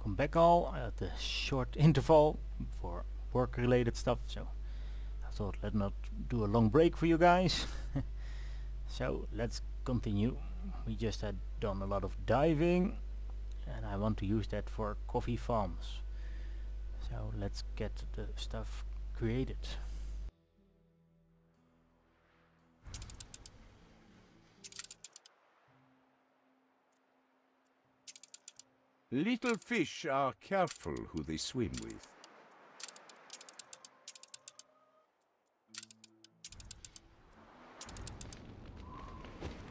welcome back all at the short interval for work-related stuff. So I thought let's not do a long break for you guys. So let's continue. We just had done a lot of diving, and I want to use that for coffee farms. So let's get the stuff created. Little fish are careful who they swim with.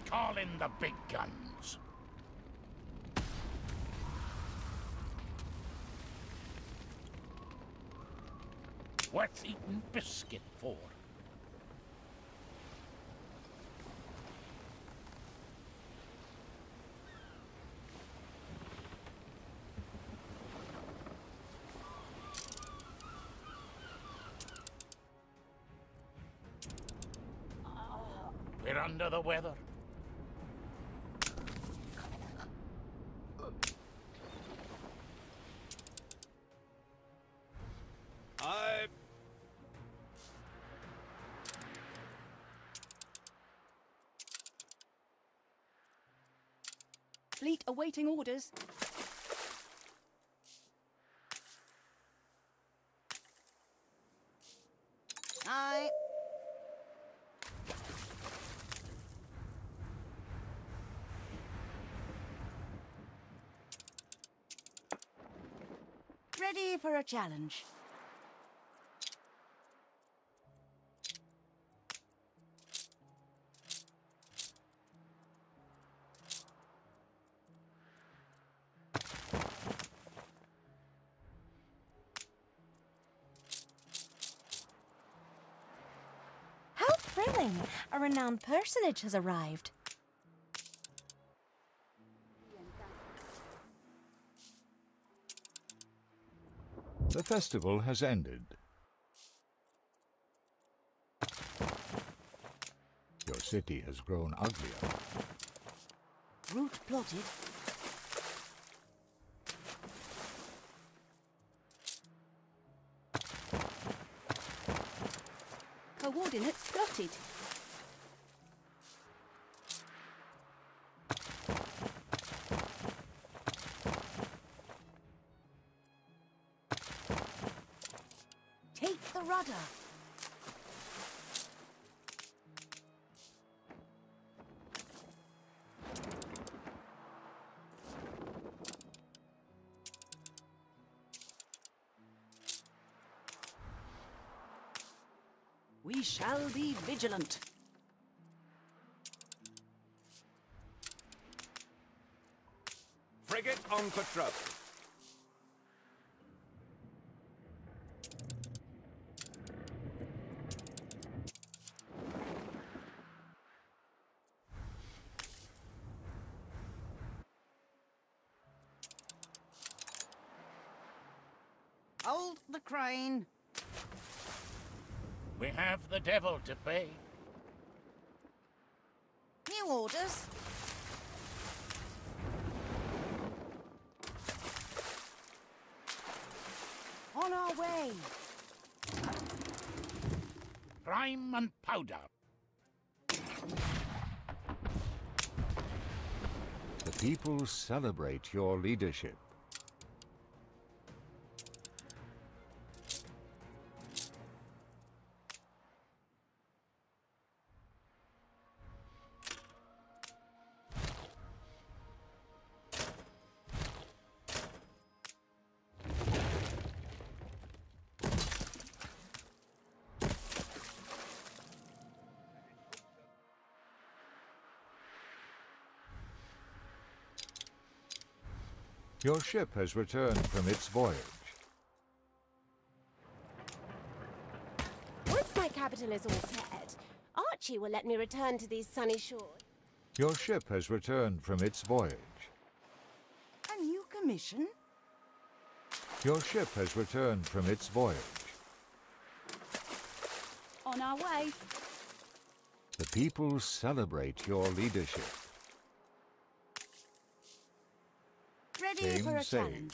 Call in the big guns. What's eating biscuit for? We're under the weather. Fleet awaiting orders. Aye. Ready for a challenge. How thrilling! A renowned personage has arrived. The festival has ended. Your city has grown uglier. Route plotted. Coordinates plotted. Take the rudder. We shall be vigilant. Frigate on patrol. Hold the crane. We have the devil to pay. New orders. On our way. Prime and powder. The people celebrate your leadership. Your ship has returned from its voyage. Once my capital is all set, Archie will let me return to these sunny shores. Your ship has returned from its voyage. A new commission? Your ship has returned from its voyage. On our way. The people celebrate your leadership. Ready for a challenge.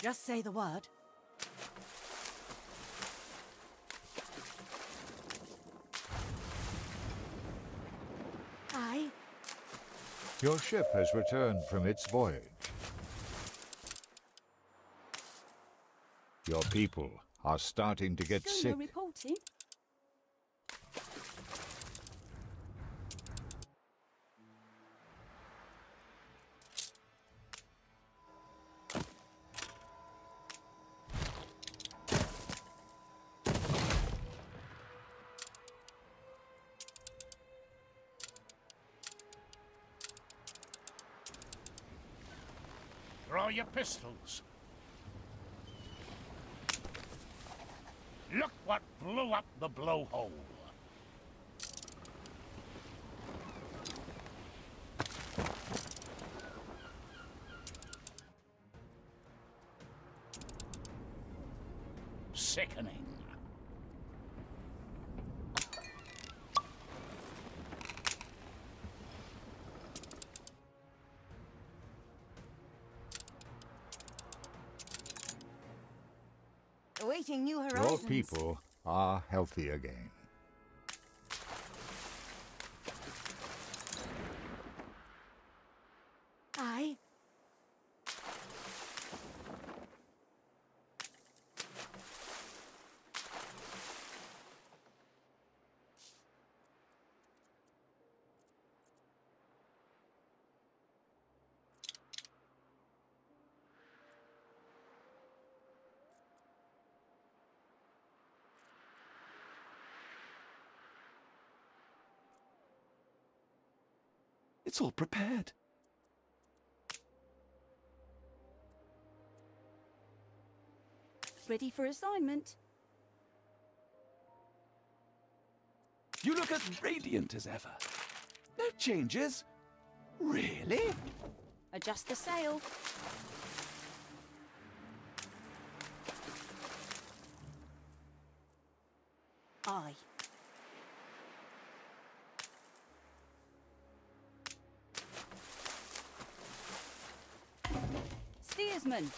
Just say the word. Aye. Your ship has returned from its voyage. Your people are starting to get sick. Schooner reporting. Draw your pistols. Look what blew up the blowhole. Sickening. Awaiting new Your horizons. people are healthy again. Aye. It's all prepared. Ready for assignment. You look as radiant as ever. No changes? Really? Adjust the sail. Aye. Steersman.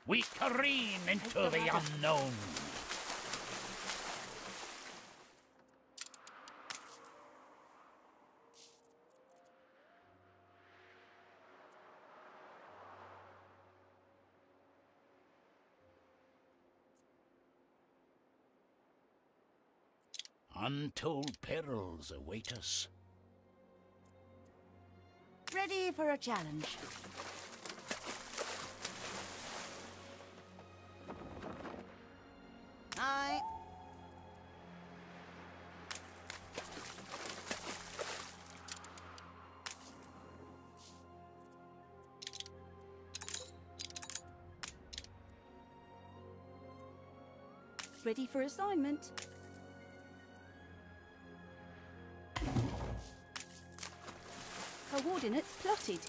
We careen into the unknown. Untold perils await us. Ready for a challenge. Aye. Ready for assignment. Coordinates plotted.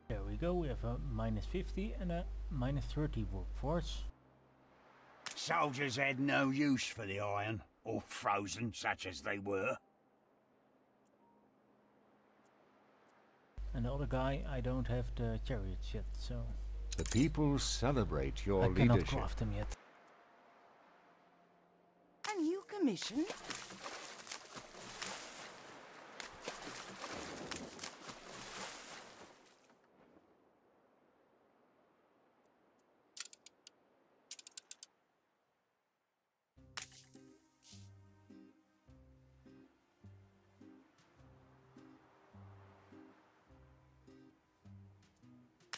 There we go, we have a -50 and a -30 workforce. Soldiers had no use for the iron, or frozen such as they were. And the other guy, I don't have the chariots yet, so The people celebrate your I cannot leadership. craft them yet. A new commission?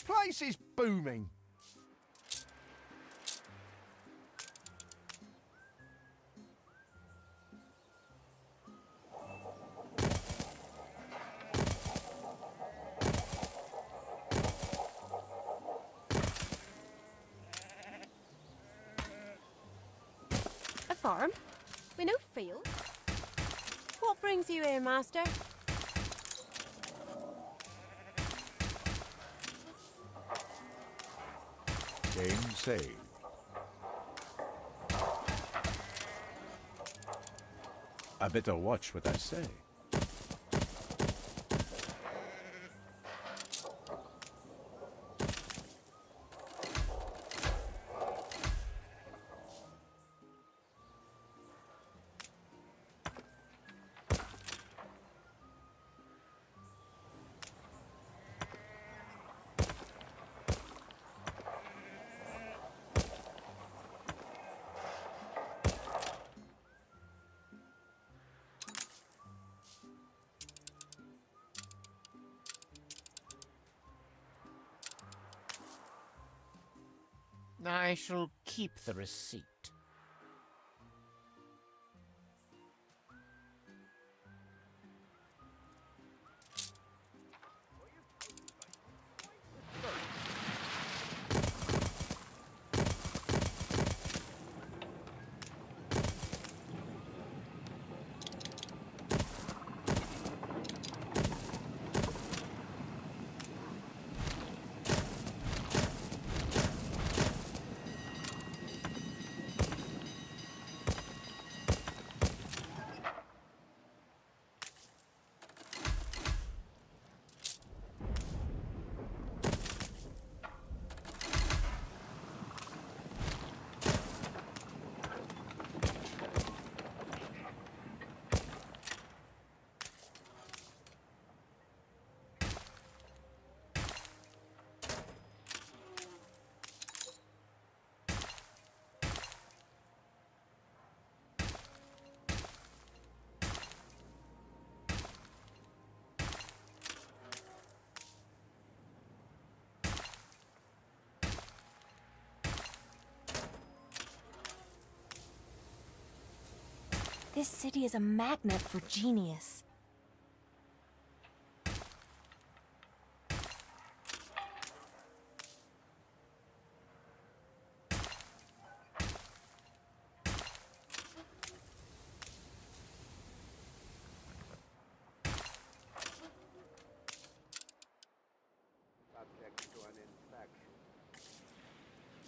Place is booming. A farm? With no field? What brings you here, master? Game saved. I better watch what I say. I shall keep the receipt. This city is a magnet for genius.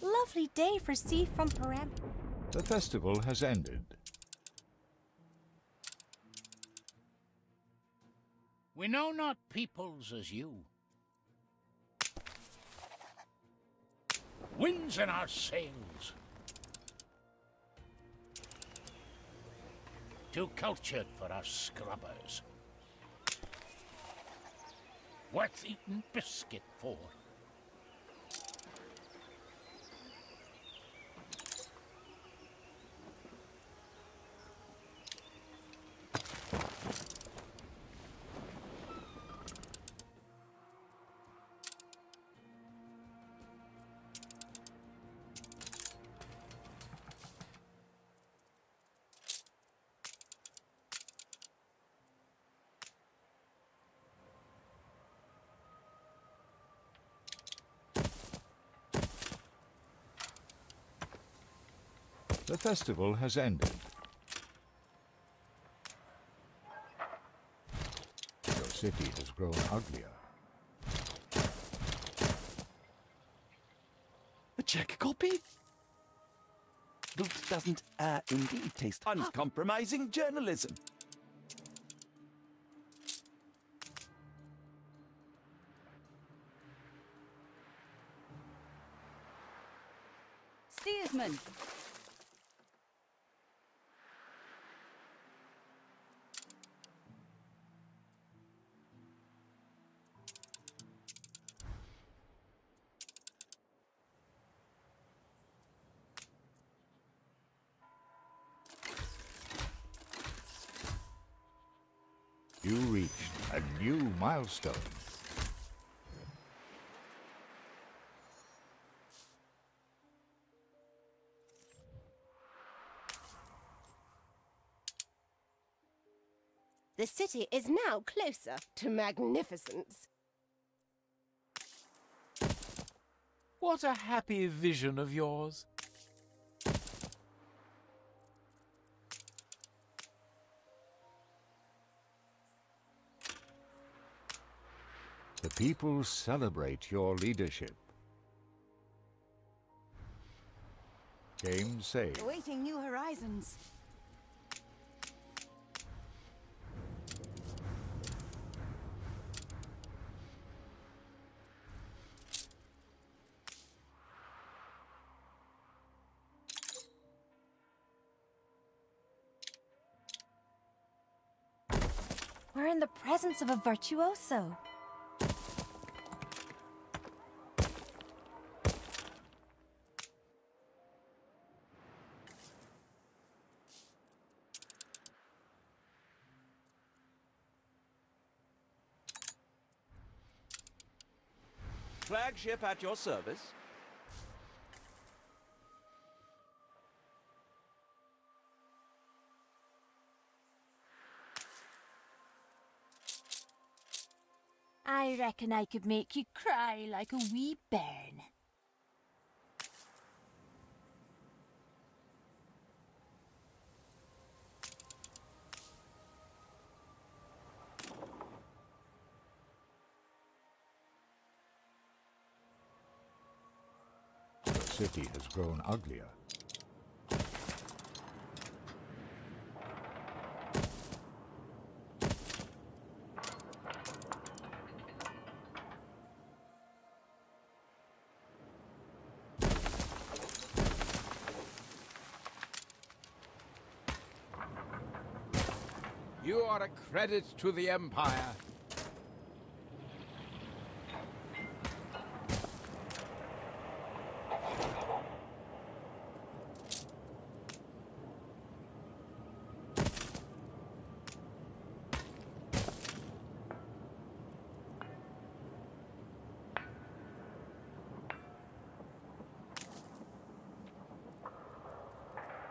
Lovely day for sea from Param. The festival has ended. We know not peoples as you. Winds in our sails. Too cultured for us scrubbers. Worth eating biscuit for. The festival has ended. Your city has grown uglier. A check copy? Looks doesn't indeed taste uncompromising journalism. Steersman. You reached a new milestone. The city is now closer to magnificence. What a happy vision of yours. The people celebrate your leadership. Game saved. Awaiting new horizons. We're in the presence of a virtuoso. Flagship at your service. I reckon I could make you cry like a wee bairn. The city has grown uglier. You are a credit to the Empire.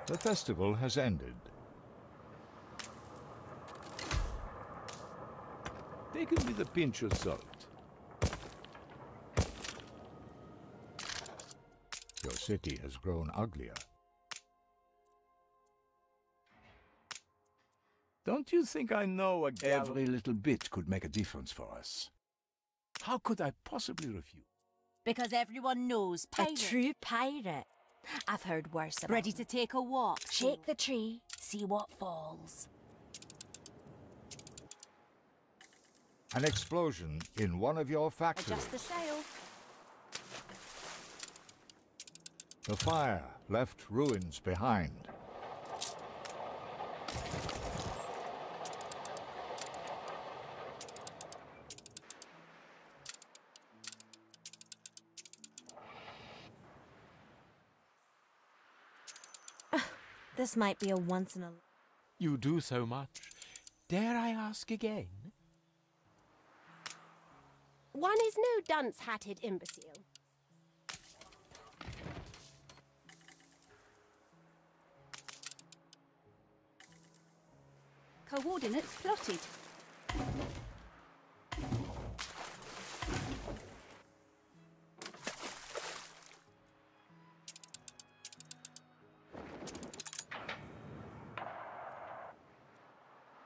The festival has ended. Take it with a pinch of salt. Your city has grown uglier. Don't you think I know a gal? Every little bit could make a difference for us. How could I possibly refuse? Because everyone knows Pirate. a true pirate. I've heard worse about Ready to take a walk? Shake the tree, see what falls. An explosion in one of your factories. Adjust the sail. The fire left ruins behind. This might be a once in a... You do so much. Dare I ask again? One is no dunce-hatted imbecile. Coordinates plotted.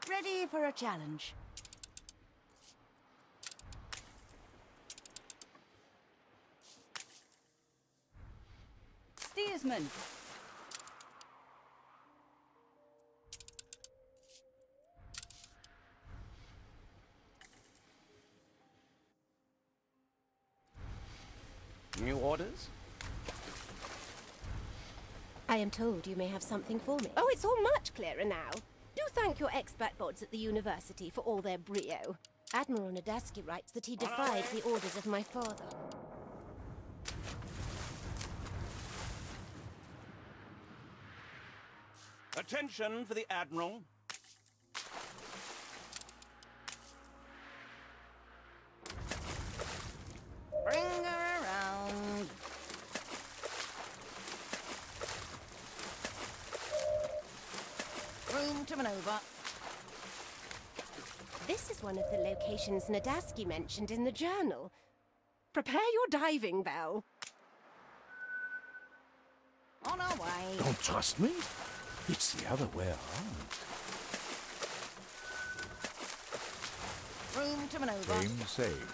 Ready for a challenge. Steersman. New orders? I am told you may have something for me. Oh, it's all much clearer now. Do thank your expert bods at the university for all their brio. Admiral Nadaski writes that he defied the orders of my father. Attention for the Admiral. Bring her around. Room to maneuver. This is one of the locations Nadaski mentioned in the journal. Prepare your diving bell. On our way. Don't trust me? It's the other way around. Room to maneuver. Game saved.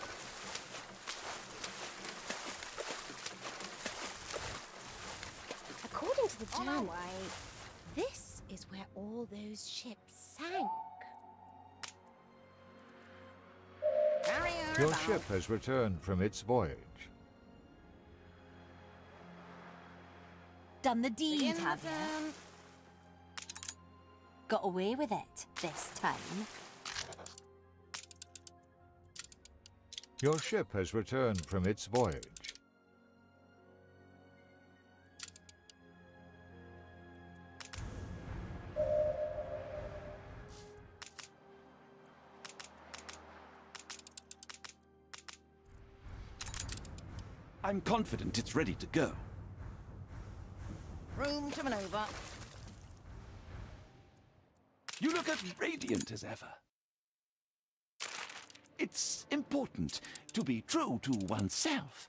According to the On our journal, way. this is where all those ships sank. Carry her Your about. ship has returned from its voyage. Done the deed, Begin have the you? turn. Got away with it this time. Your ship has returned from its voyage. I'm confident it's ready to go. Room to maneuver. You look as radiant as ever. It's important to be true to oneself.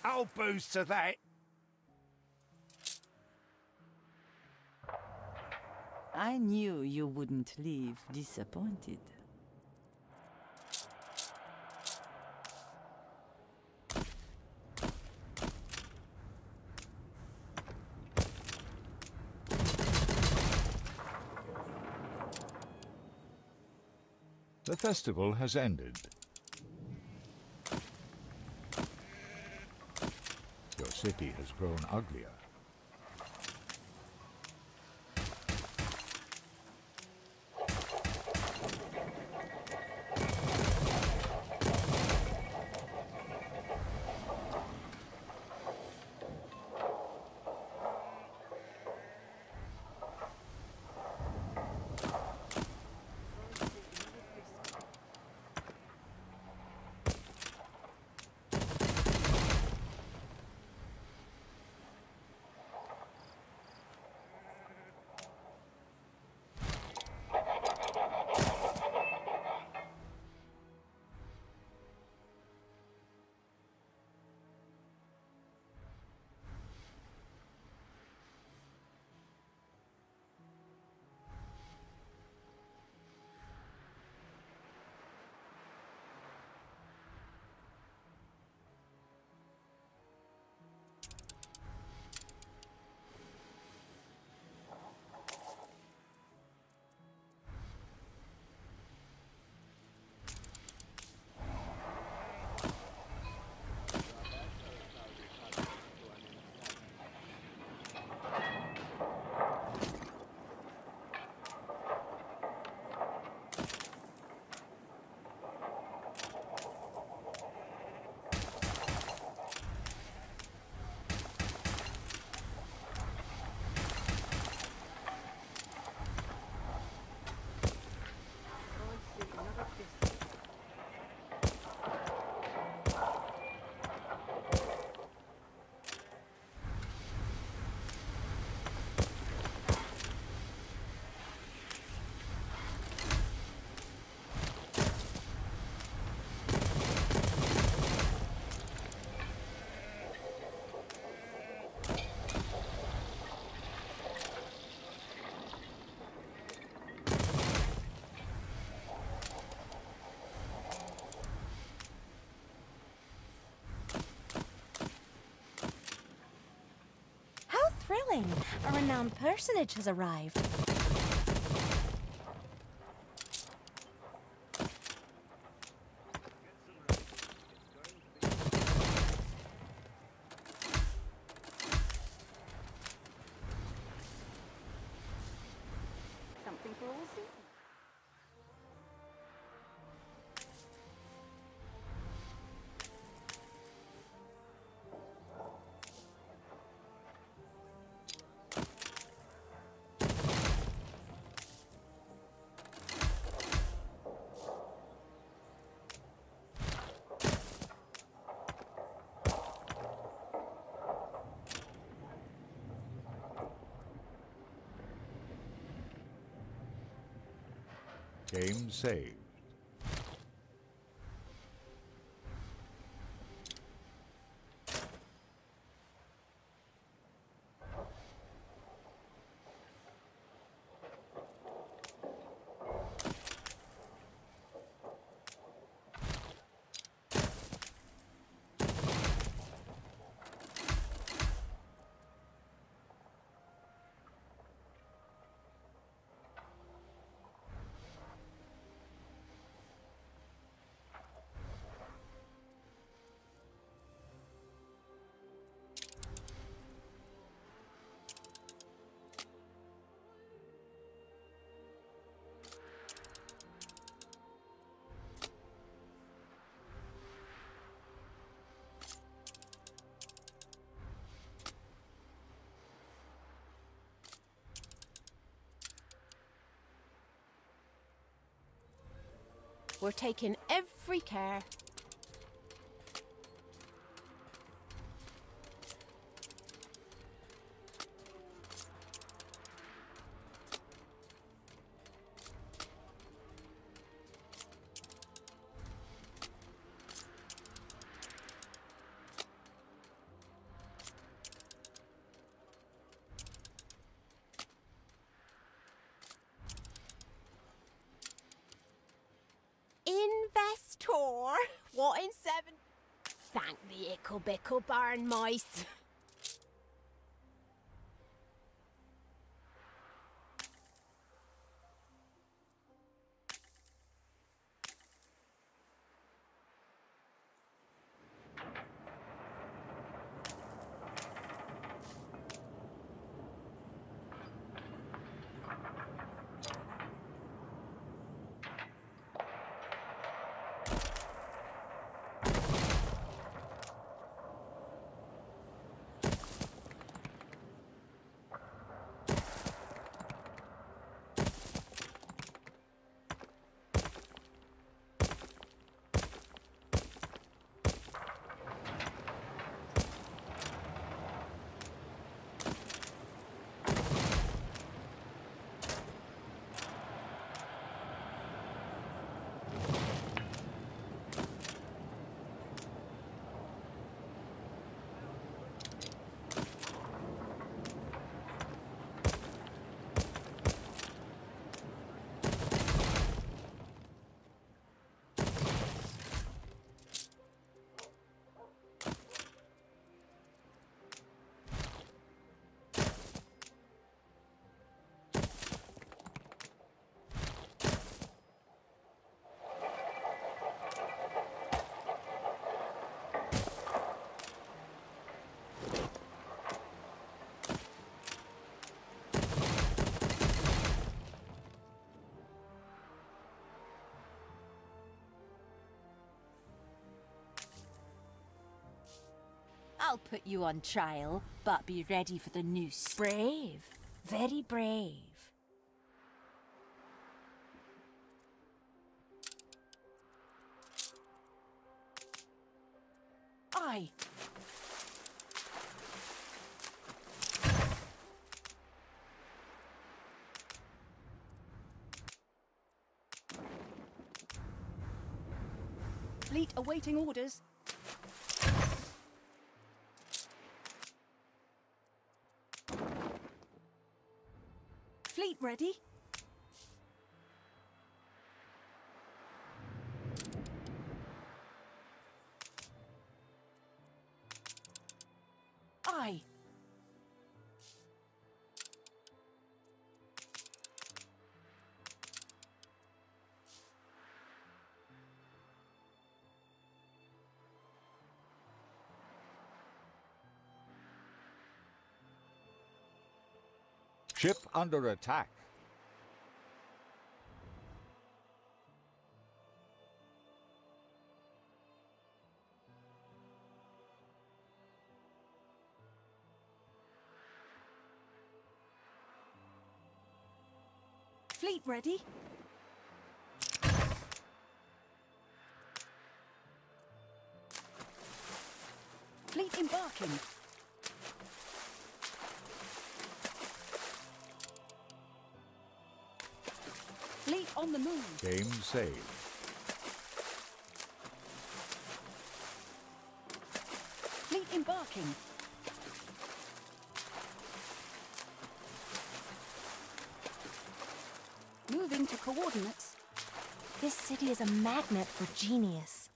I'll boost to that. I knew you wouldn't leave disappointed. The festival has ended. Your city has grown uglier. Thrilling! A renowned personage has arrived. Something for all seasons. Game saved. We're taking every care. Investor? What in seven? Thank the ickle bickle barn mice. I'll put you on trial, but be ready for the noose. Brave. Very brave. Aye. Fleet awaiting orders. Fleet ready. Aye. Ship under attack. Fleet ready. Fleet embarking. Fleet on the move. Game saved. Fleet embarking. Moving to coordinates. This city is a magnet for genius.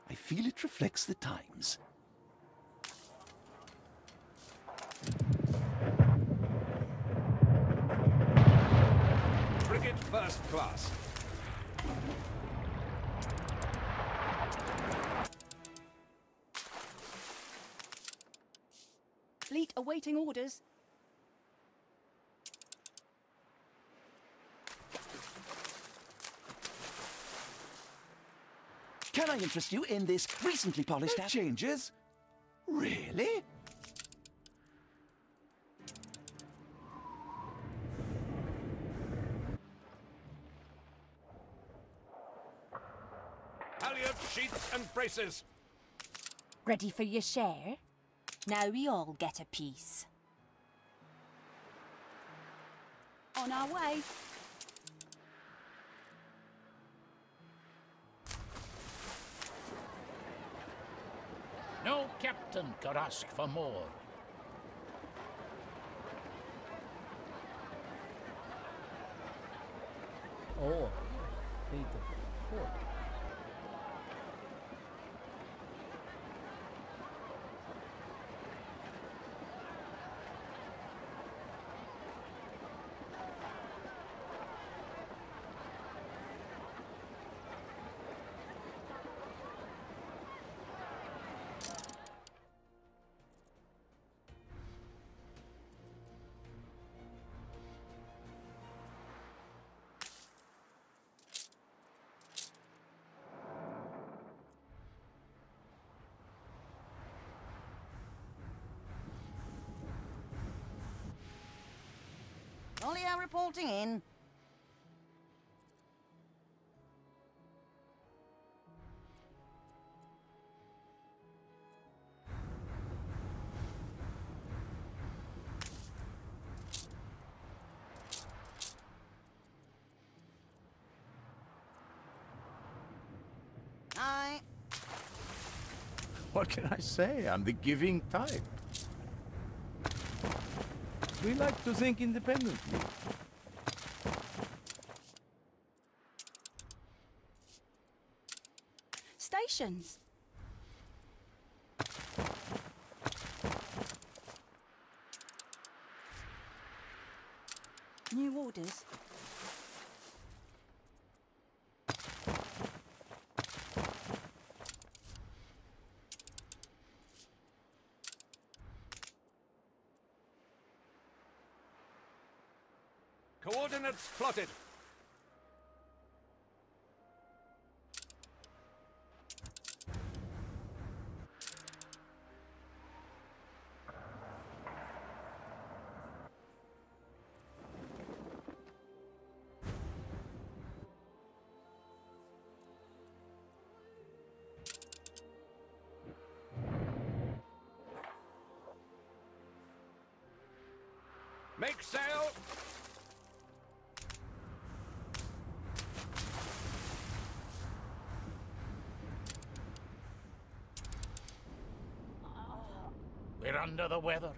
I feel it reflects the times. Frigate first class. Fleet awaiting orders. I interest you in this recently polished app? Changes? Really? Halyard, sheets and braces. Ready for your share? Now we all get a piece. On our way. No captain could ask for more. Oh, fate of 4. Olio reporting in. Aye. What can I say? I'm the giving type. We like to think independently. Stations. New orders. Coordinates plotted. Make sail. We're under the weather.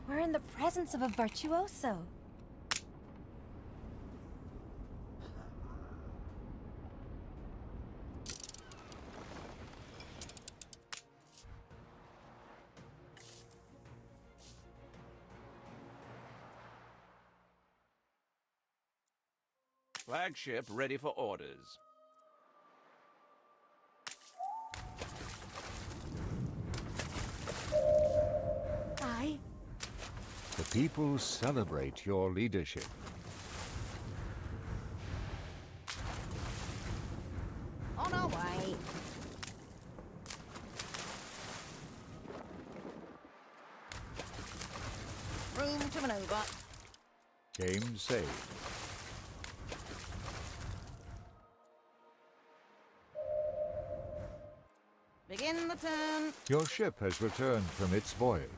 We're in the presence of a virtuoso. Flagship ready for orders. Aye. The people celebrate your leadership. On our way. Room to maneuver. Game saved. Begin the turn. Your ship has returned from its voyage.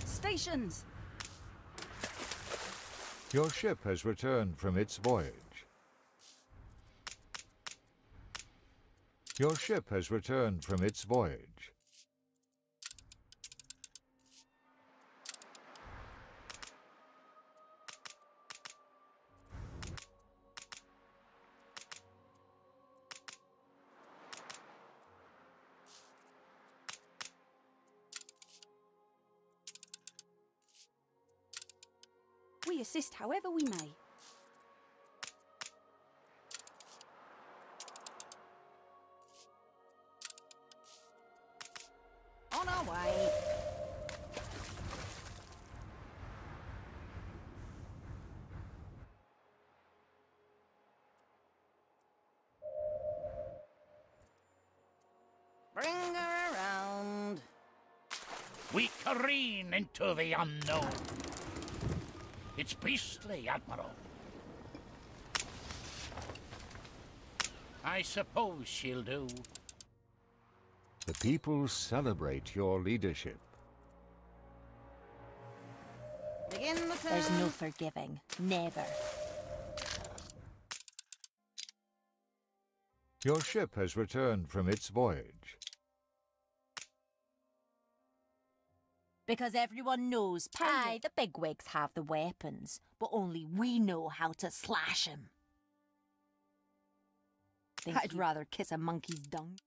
Stations. Your ship has returned from its voyage. Your ship has returned from its voyage. We assist however we may. We careen into the unknown. It's beastly, Admiral. I suppose she'll do. The people celebrate your leadership. Begin the turn. There's no forgiving. Never. Your ship has returned from its voyage. Because everyone knows, aye, the bigwigs have the weapons, but only we know how to slash 'em. I'd rather kiss a monkey's dung.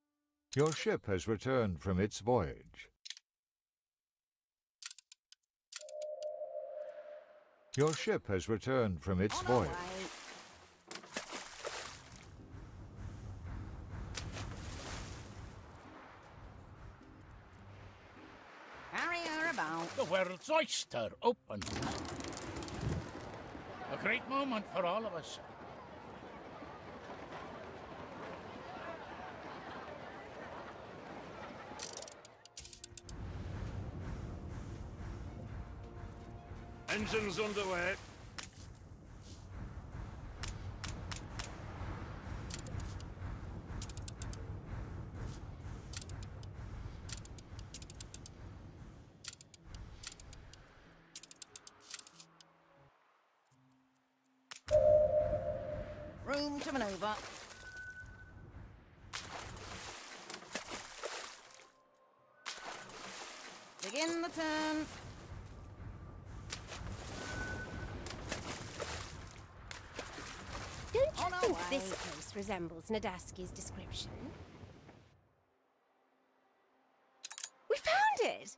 Your ship has returned from its voyage. Your ship has returned from its voyage. Carry her about. The world's oyster opens. A great moment for all of us. Engines underway. Room to maneuver. Begin the turn. Don't you On our think way. this place resembles Nadaski's description? We found it!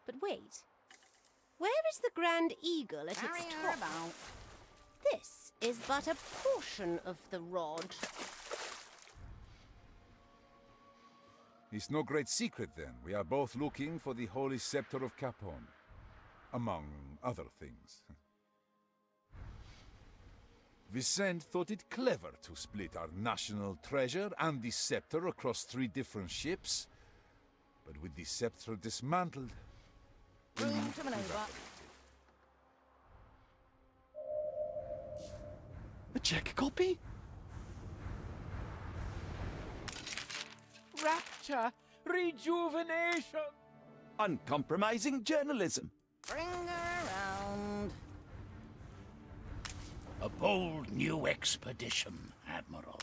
But wait. Where is the Grand Eagle at Carry its her top? about. This is but a portion of the rod. It's no great secret, then. We are both looking for the Holy Scepter of Capone, among other things. Vicente thought it clever to split our national treasure and the scepter across 3 different ships. But with the scepter dismantled, the Room lead to maneuver. evaporated. A check copy? Rapture! Rejuvenation! Uncompromising journalism. Bring her around. A bold new expedition, Admiral.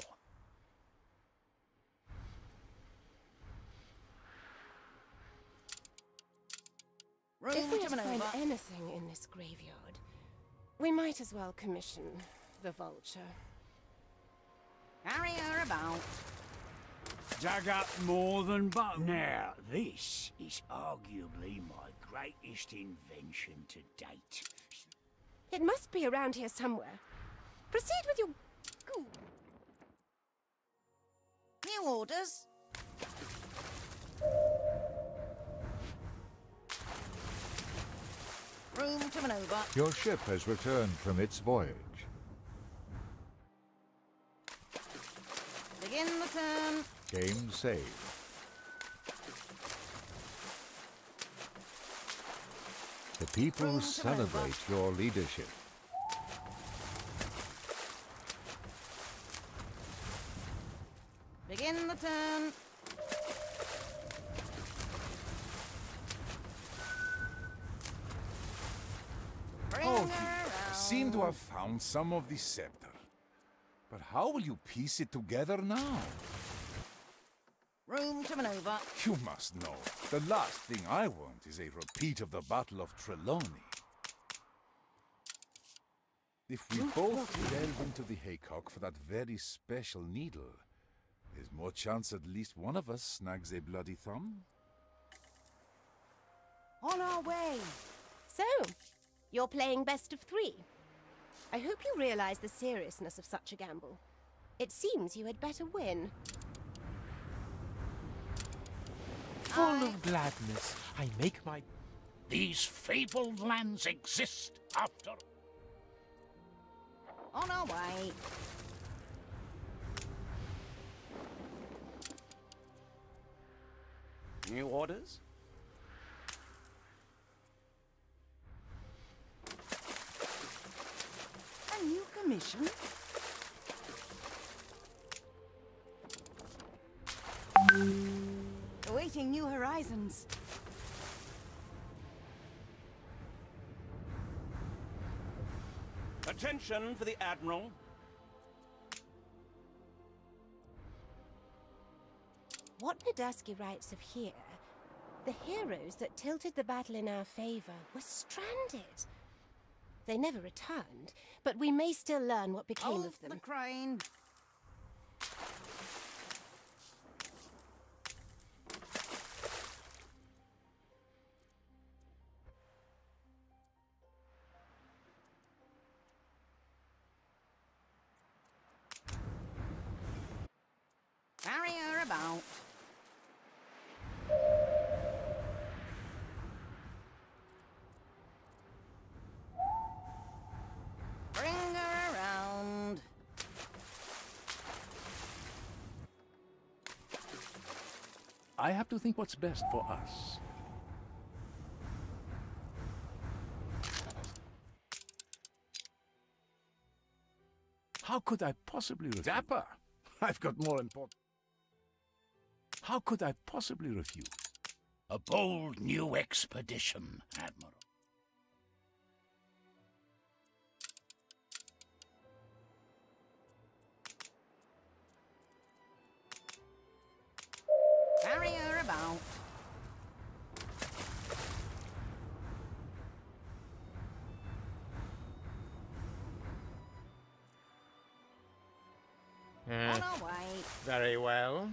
If Room we to are to find maneuver. anything in this graveyard, we might as well commission the Vulture. Carry her about. Dug up more than but. Now, this is arguably my greatest invention to date. It must be around here somewhere. Proceed with your... Ooh. New orders. Room to maneuver. Your ship has returned from its voyage. Begin the turn. Game saved. The people Room to celebrate maneuver. your leadership. Begin the turn. Bring Oh, her dear. I around. seem to have found some of the scepter. But how will you piece it together now? Room to maneuver. You must know, the last thing I want is a repeat of the Battle of Trelawney. If we both delve into the haycock for that very special needle, there's more chance at least one of us snags a bloody thumb. On our way. So, you're playing best of 3. I hope you realize the seriousness of such a gamble. It seems you had better win. Full of gladness, I make my... These fabled lands exist after... On our way. New orders? mission. Awaiting new horizons. Attention for the Admiral. What Nadasky writes of here, the heroes that tilted the battle in our favor were stranded. They never returned, but we may still learn what became of them. The crane. Barrier about. Bring her around. I have to think what's best for us. How could I possibly refuse? Dapper! I've got more important. How could I possibly refuse? A bold new expedition, Admiral. Barrier about. On our way. Very well.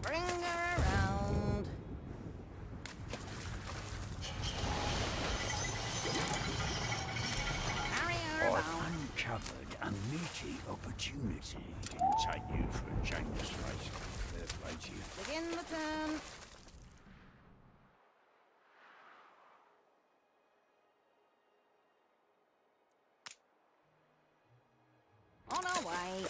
Bring her around. Barrier about. Uncovered a meaty opportunity. Didn't take you for a change of space. Fair play to you. Begin the turn. On our way.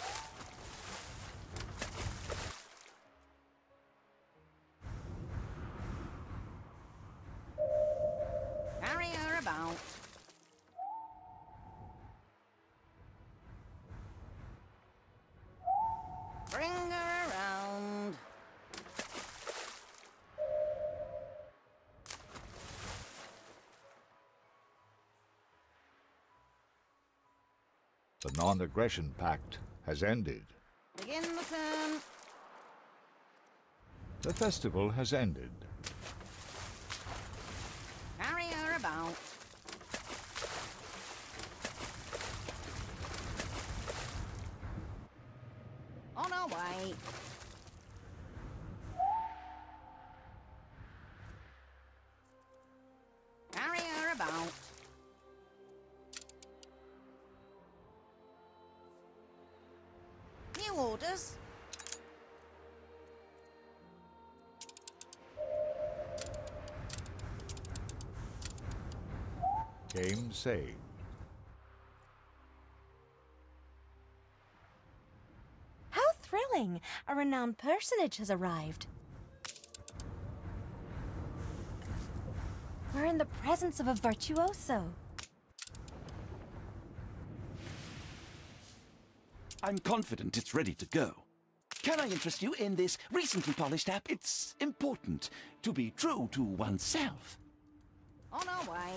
Barrier about. Bring her around. The non-aggression pact has ended. Begin the turn. The festival has ended. Barrier about. On our way. Barrier about. New orders. Game saved. How thrilling! A renowned personage has arrived. We're in the presence of a virtuoso. I'm confident it's ready to go. Can I interest you in this recently polished app? It's important to be true to oneself. On our way.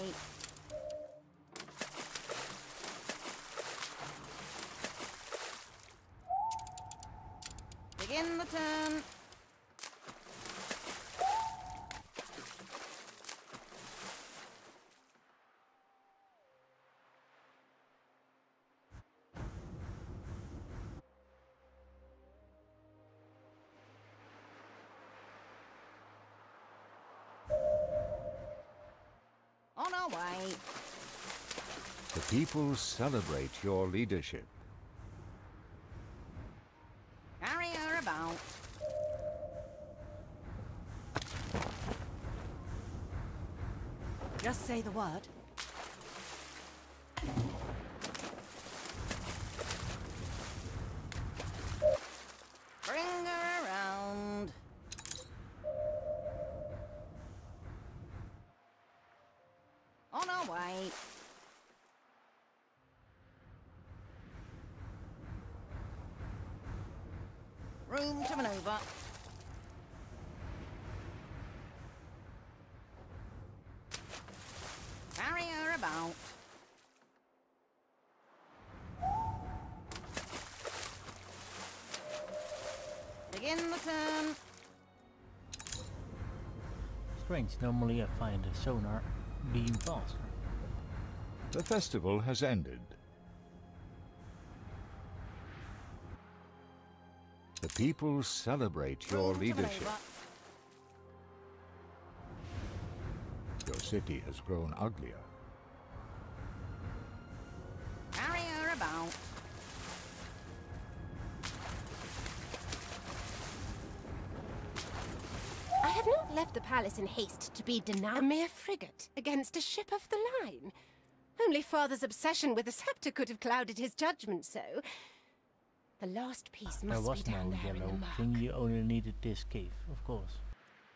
Begin the turn. On our way. The people celebrate your leadership. Barrier about. Just say the word. Bring her around. Room to maneuver. Barrier about. Begin the turn. Strange, normally I find the sonar beam faster. The festival has ended. The people celebrate your leadership. Your city has grown uglier. Barrier about. I have not left the palace in haste to be denied. A mere frigate against a ship of the line. Only Father's obsession with the scepter could have clouded his judgment so. The last piece There must was be down no there in the yellow mark. thing, you only needed this cave, of course.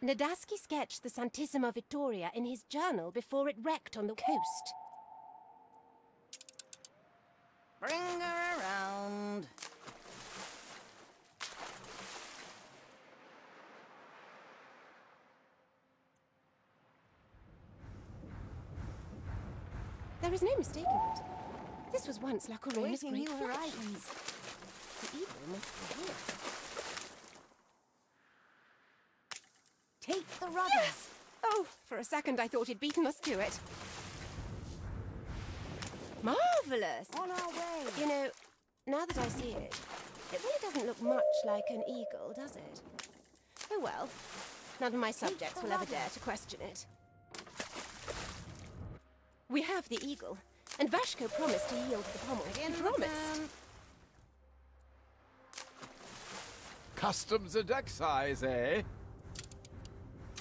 Nadaski sketched the Santissima Vittoria in his journal before it wrecked on the coast. Bring her around. There is no mistaking it. This was once La Corona's Creating great new flagship. horizons. The evil must be here. Take the rudders! Yes! Oh, for a second I he'd beaten us to it. Marvellous! On our way. You know, now that I see it, it really doesn't look much like an eagle, does it? Oh well, none of my subjects will ever dare to question it. We have the eagle, and Vashko promised to yield the pommel. Begin He the promised. turn. Customs and excise, eh?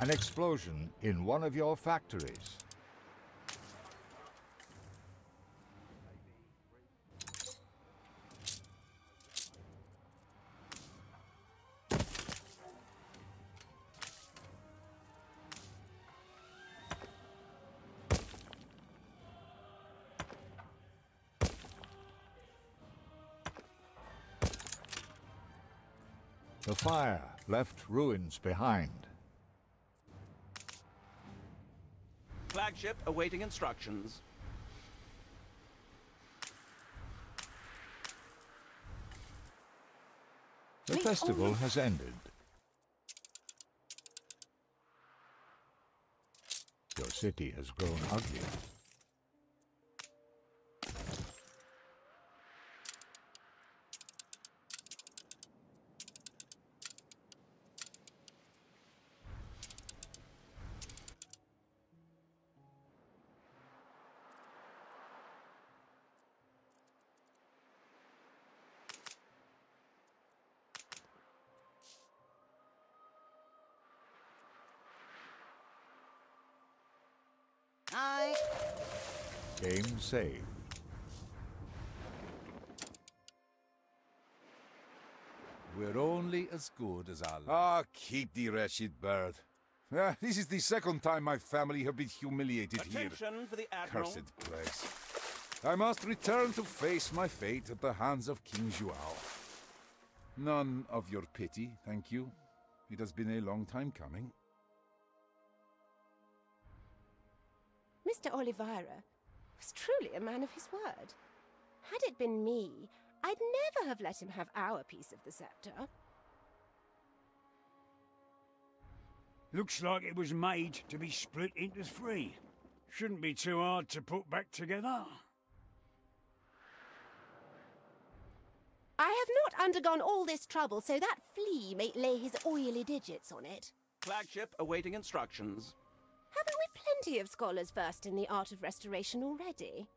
An explosion in one of your factories. The fire left ruins behind. Flagship awaiting instructions. The festival has ended. Your city has grown uglier. Aye. Game saved. We're only as good as our... Ah, keep the wretched bird. This is the second time my family have been humiliated here. Attention for the Admiral. Cursed place. I must return to face my fate at the hands of King Joao. None of your pity, thank you. It has been a long time coming. Mr. Oliveira was truly a man of his word. Had it been me, I'd never have let him have our piece of the scepter. Looks like it was made to be split into three. Shouldn't be too hard to put back together. I have not undergone all this trouble so that flea may lay his oily digits on it. Flagship awaiting instructions. Haven't we plenty of scholars versed in the art of restoration already?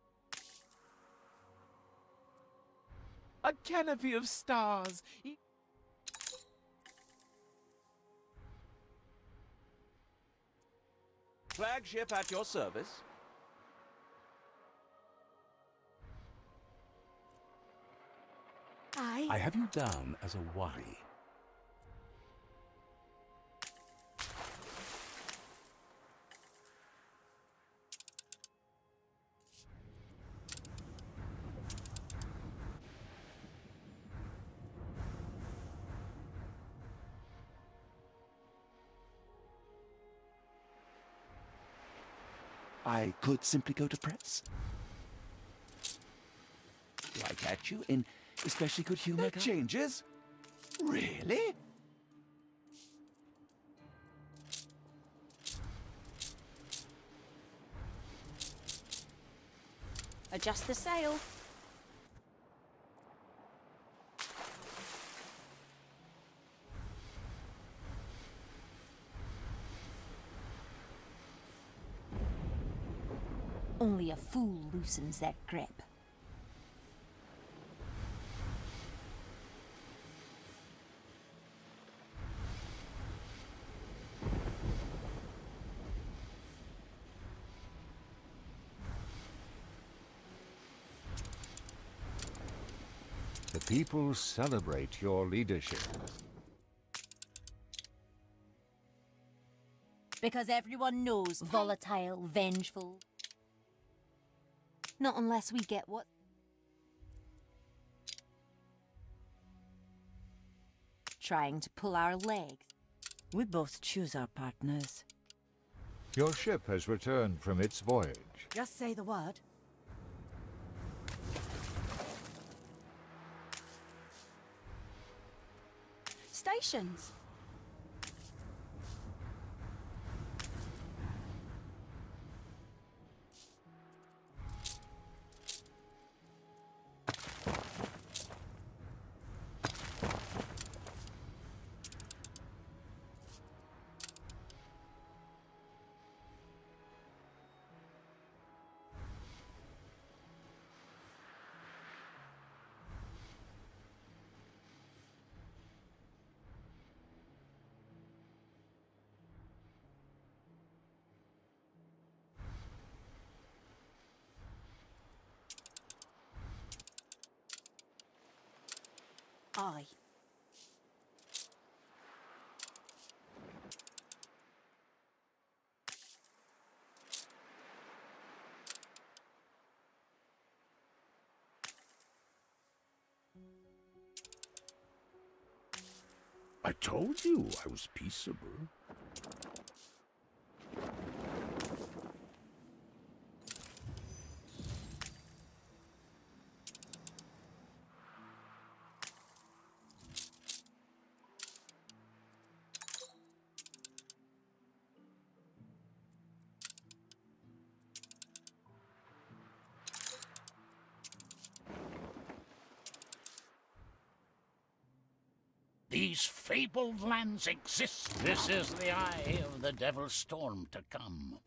A canopy of stars. Flagship at your service. I have you down as a worry. I could simply go to press. Do I catch you in especially good humor? That changes? Really? Adjust the sail. Only a fool loosens that grip. The people celebrate your leadership. Because everyone knows volatile, vengeful. Not unless we get what... Trying to pull our legs. We both choose our partners. Your ship has returned from its voyage. Just say the word. Stations. Aye. I told you I was peaceable. These fabled lands exist. This is the eye of the devil's storm to come.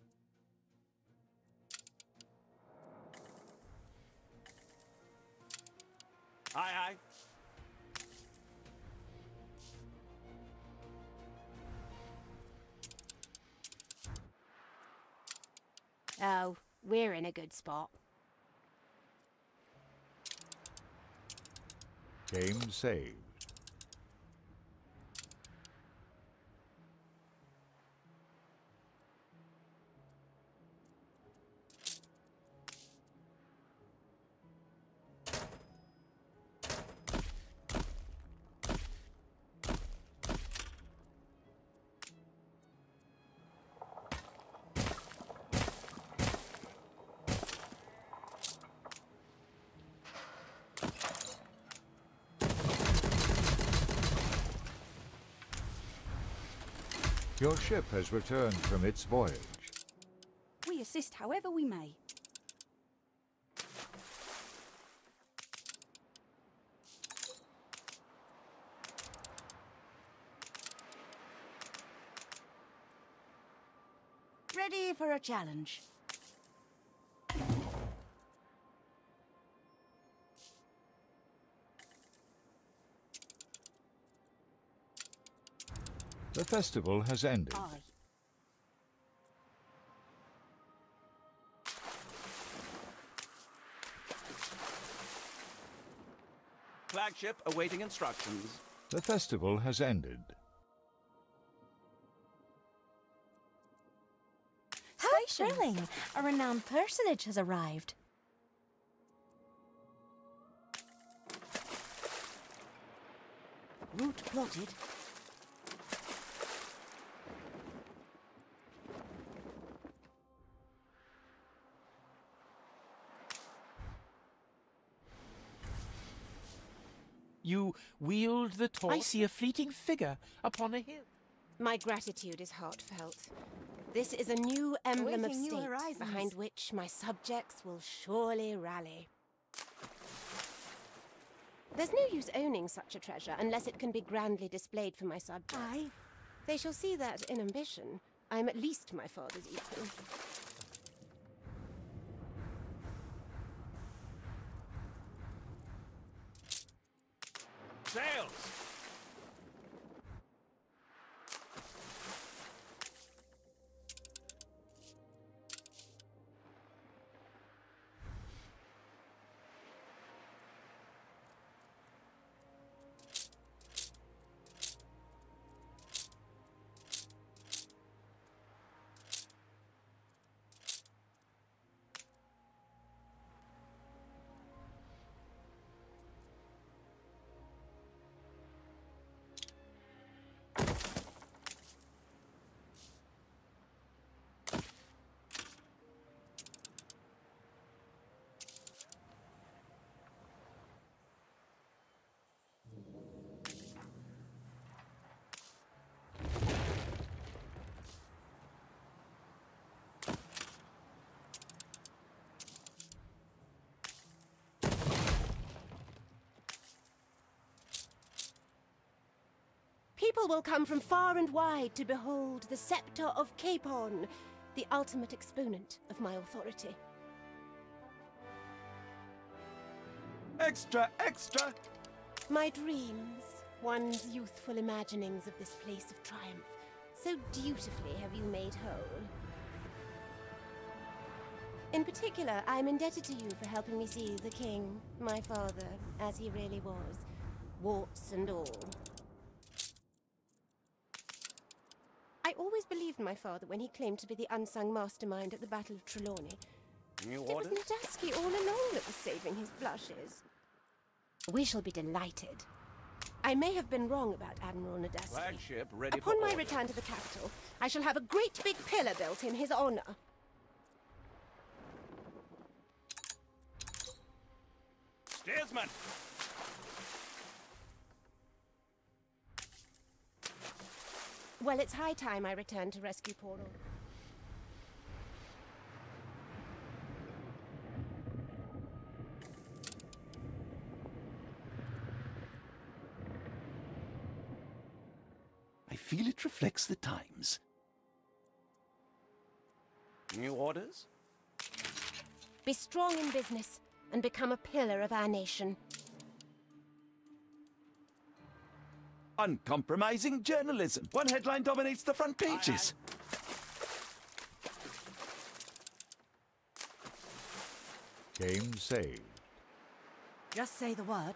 Aye, aye. Oh, we're in a good spot. Game saved. Your ship has returned from its voyage. We assist however we may. Ready for a challenge. The festival has ended. Aye. Flagship awaiting instructions. The festival has ended. How thrilling! A renowned personage has arrived. Route plotted. wield the torch. I see a fleeting figure upon a hill. My gratitude is heartfelt. This is a new emblem of Awaiting new state, horizons. behind which my subjects will surely rally. There's no use owning such a treasure unless it can be grandly displayed for my subjects. Aye. They shall see that, in ambition, I am at least my father's equal. Sails! People will come from far and wide to behold the scepter of Capon, the ultimate exponent of my authority. Extra, extra! My dreams, one's youthful imaginings of this place of triumph, so dutifully have you made whole. In particular, I am indebted to you for helping me see the king, my father, as he really was, warts and all. I always believed my father when he claimed to be the unsung mastermind at the Battle of Trelawney. New It was orders? Nadaski all along that was saving his blushes. We shall be delighted. I may have been wrong about Admiral Nadaski. Flagship ready Upon for my orders. return to the capital, I shall have a great big pillar built in his honor. Steersman! Well, it's high time I return to rescue Portal. I feel it reflects the times. New orders? Be strong in business and become a pillar of our nation. Uncompromising journalism. One headline dominates the front pages. Game saved. Just say the word.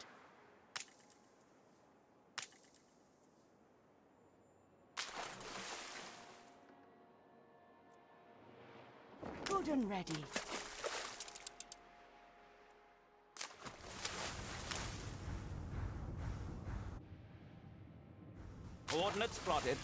Good and ready. Coordinates plotted.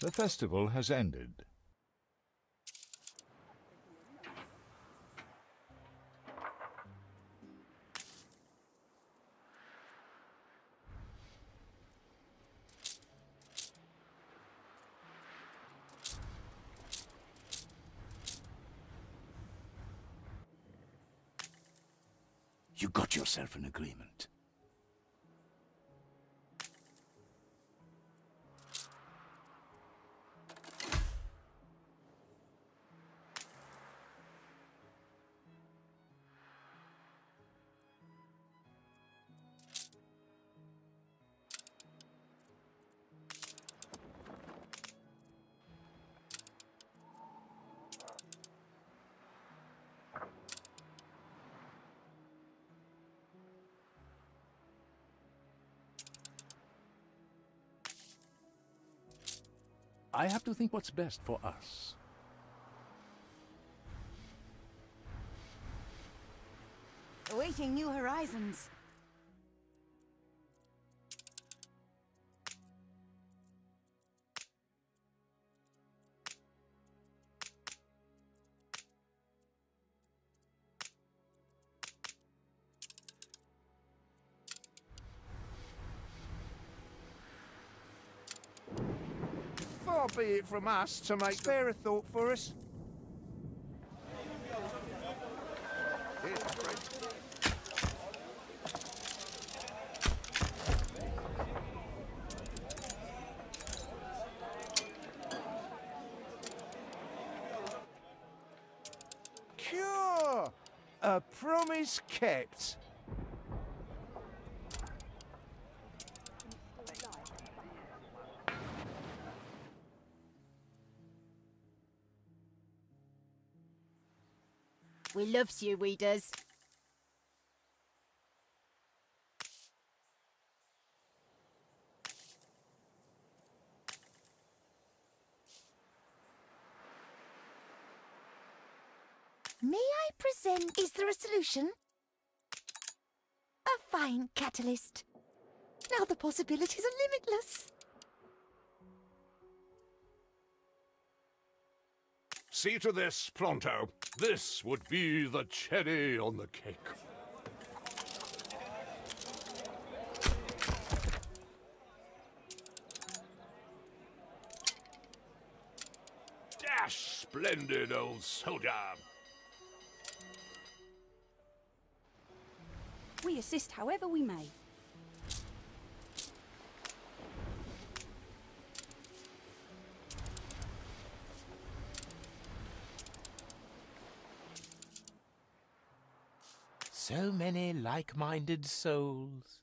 The festival has ended. You got yourself an agreement. I have to think what's best for us. Awaiting new horizons. Far be it from us to make spare a thought for us. Here's my friend. Cure! A promise kept. We loves you, we does. May I present? Is there a solution? A fine catalyst. Now the possibilities are limitless. See to this, pronto. This would be the cherry on the cake. Dash splendid, old soldier. We assist however we may. So many like-minded souls.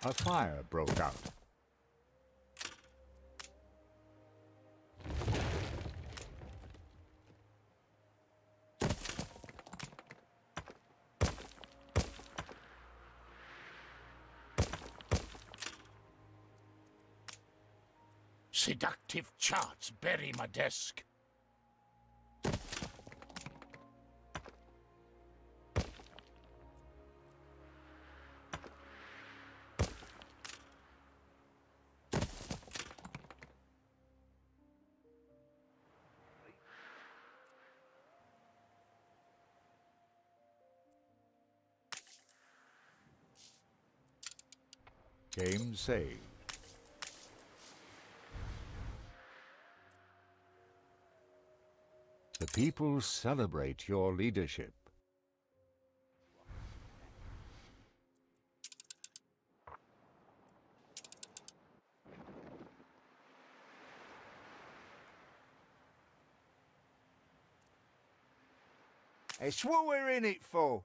A fire broke out. Seductive charts bury my desk. Game saved. The people celebrate your leadership. It's what we're in it for.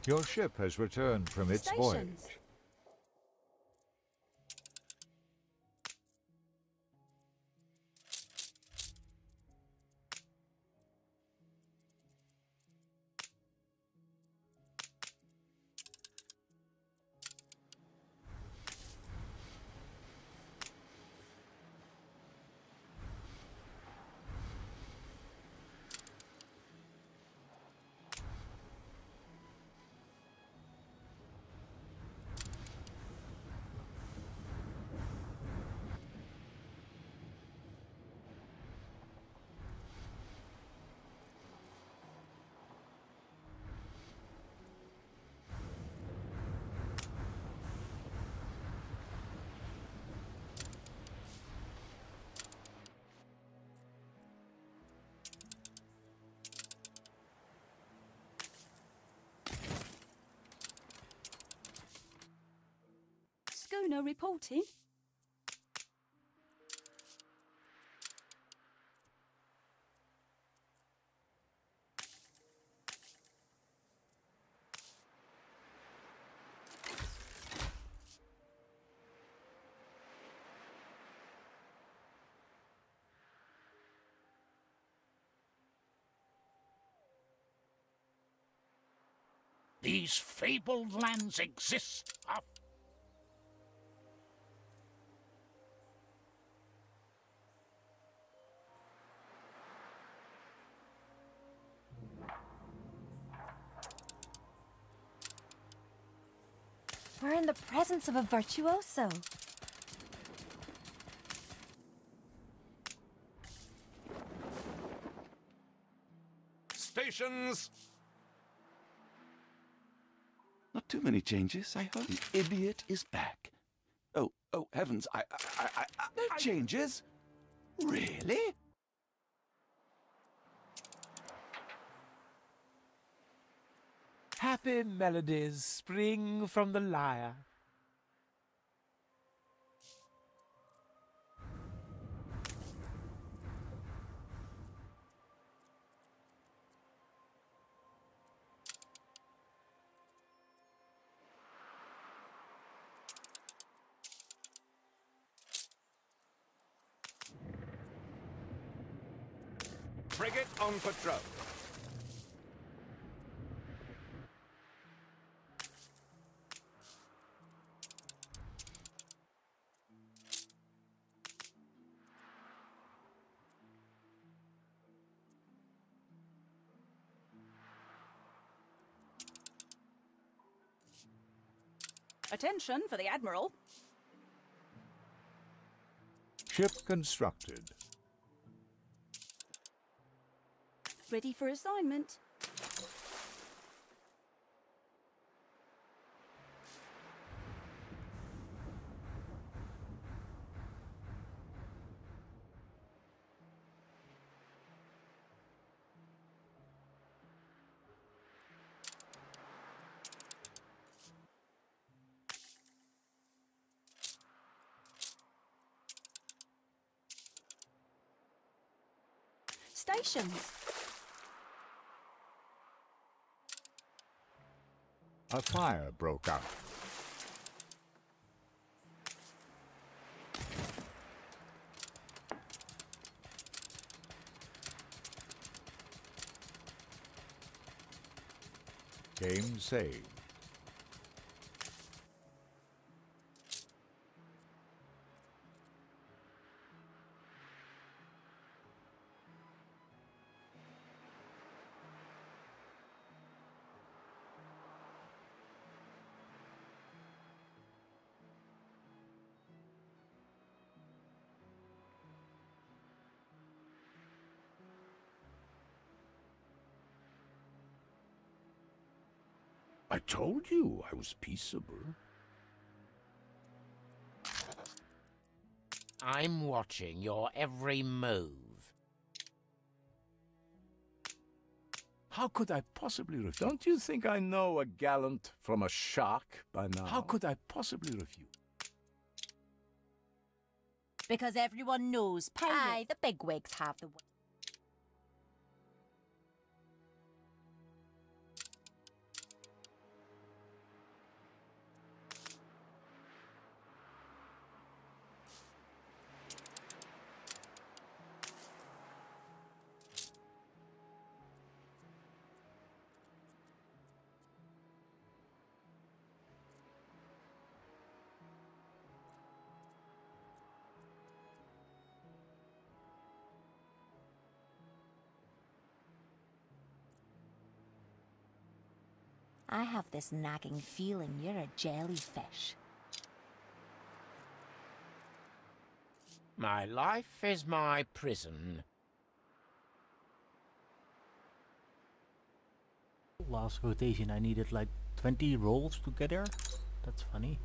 Your ship has returned from its voyage. Anno reporting. These fabled lands exist. We're in the presence of a virtuoso. Stations! Not too many changes, I hope. The idiot is back. Oh heavens, no changes? Really? Happy melodies spring from the lyre. Frigate on patrol. Attention for the Admiral. Ship constructed. Ready for assignment. Stations. A fire broke out. Game saved. I told you I was peaceable. I'm watching your every move. How could I possibly refuse? Don't you think I know a gallant from a shark by now? How could I possibly refuse? Because everyone knows Aye, the bigwigs have the... I have this nagging feeling you're a jellyfish. My life is my prison. Last rotation I needed like 20 rolls to get there. That's funny.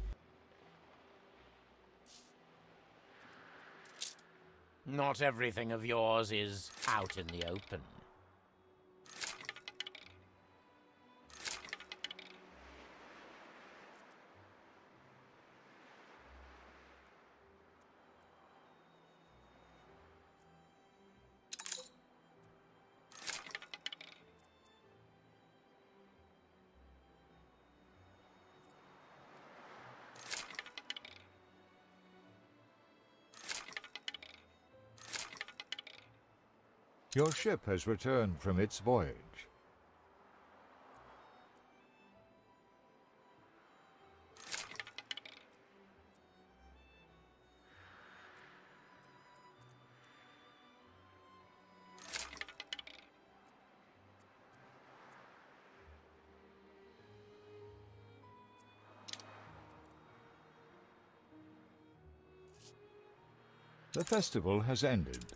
Not everything of yours is out in the open. Your ship has returned from its voyage. The festival has ended.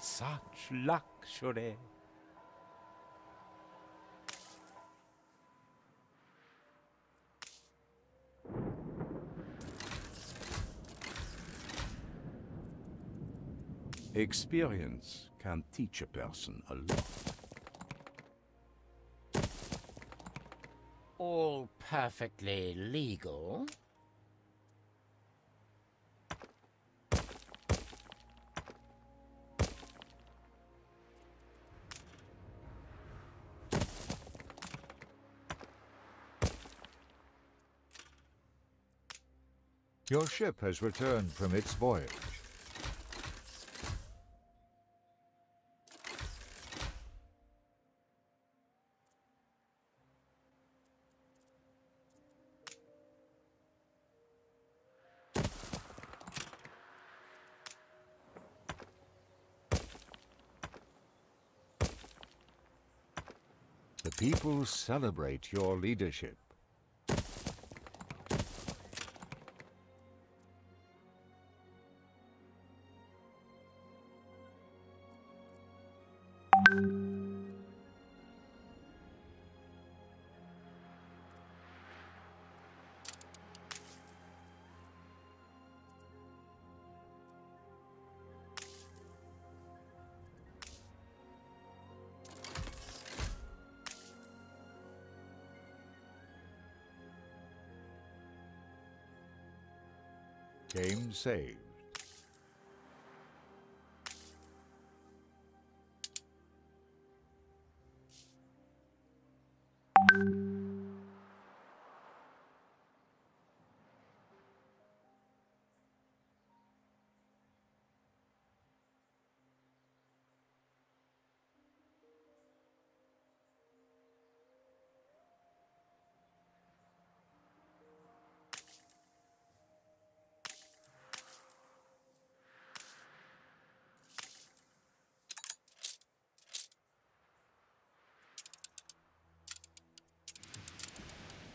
Such luxury. Experience can teach a person a lot. All perfectly legal. Your ship has returned from its voyage. The people celebrate your leadership. Game saved.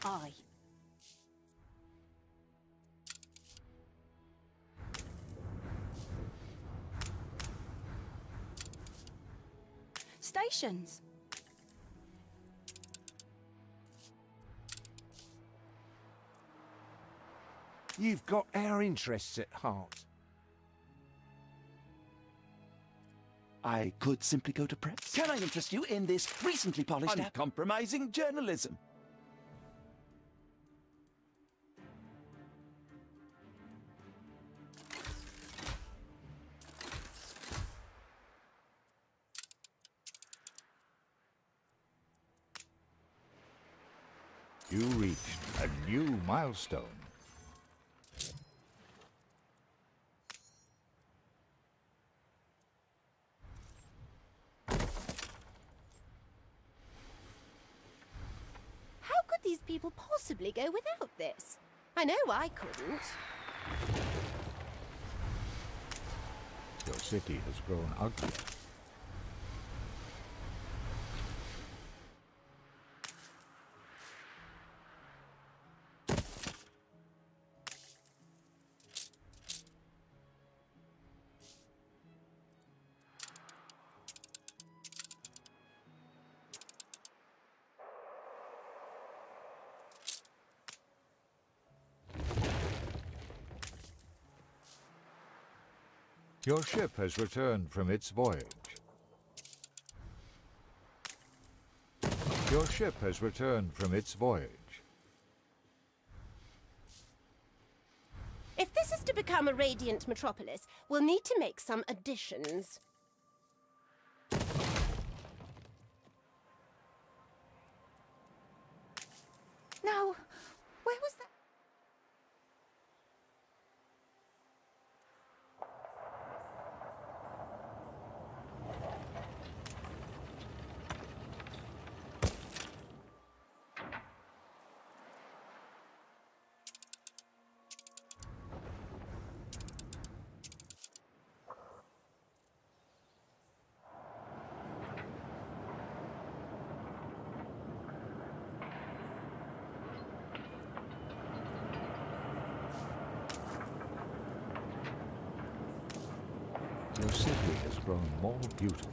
Aye. Stations. You've got our interests at heart. I could simply go to press. Can I interest you in this recently polished uncompromising journalism? You reached a new milestone. How could these people possibly go without this? I know I couldn't. Your city has grown ugly. Your ship has returned from its voyage. Your ship has returned from its voyage. If this is to become a radiant metropolis, we'll need to make some additions. Now, where was that? Your city has grown more beautiful.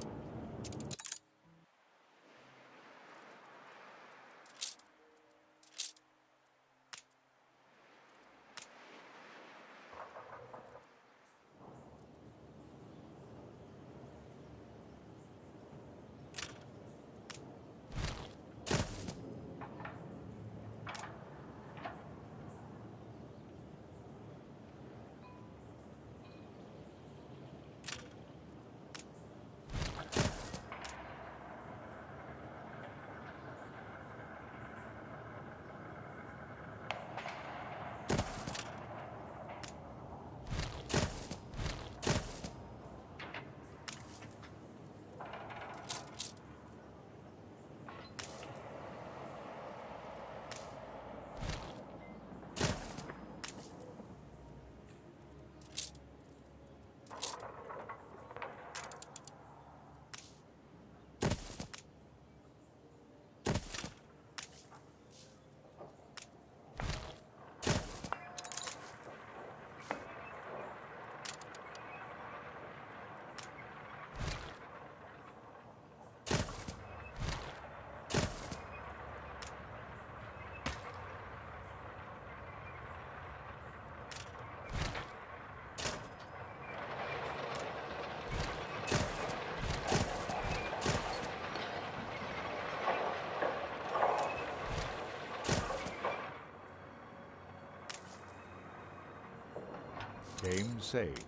Game saved.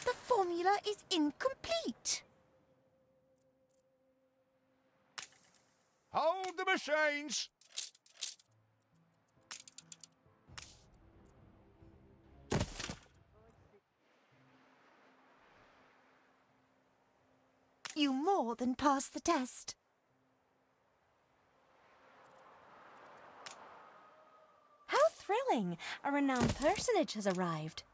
The formula is incomplete. Hold the machines! You more than passed the test. How thrilling! A renowned personage has arrived.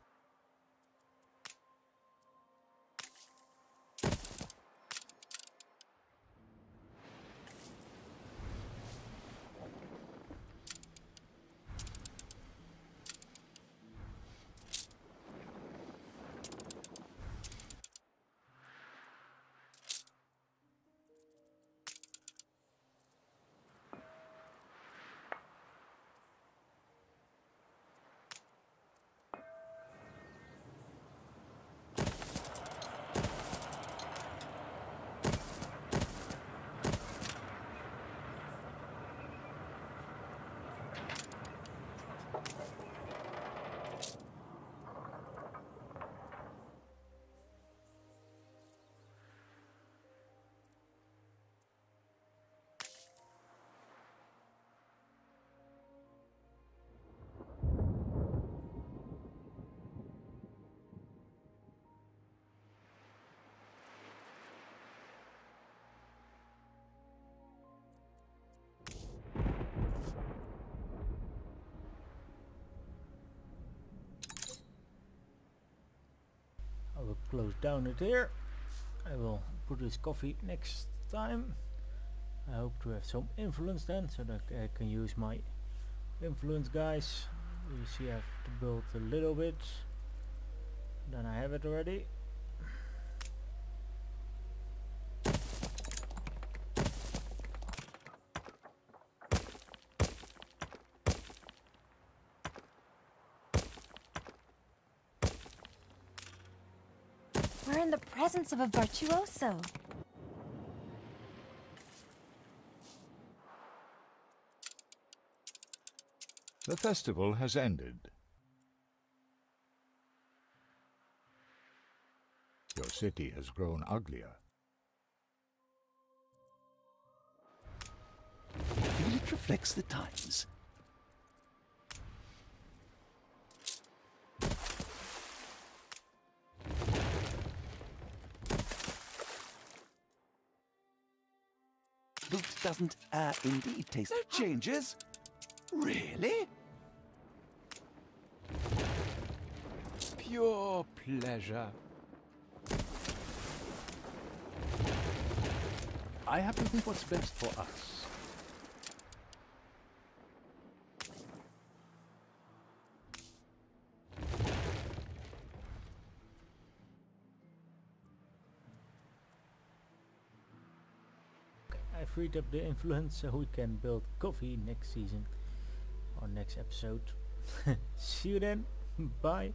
will close down it here. I will produce coffee next time. I hope to have some influence then, so that I can use my influence, guys. You see, I have to build a little bit, then I have it already. We're in the presence of a virtuoso. The festival has ended. Your city has grown uglier. I feel it reflects the times. Loot doesn't, indeed taste... No changes? Really? Pure pleasure. I have to think what's best for us. I freed up the influence so we can build coffee next season or next episode. See you then. Bye.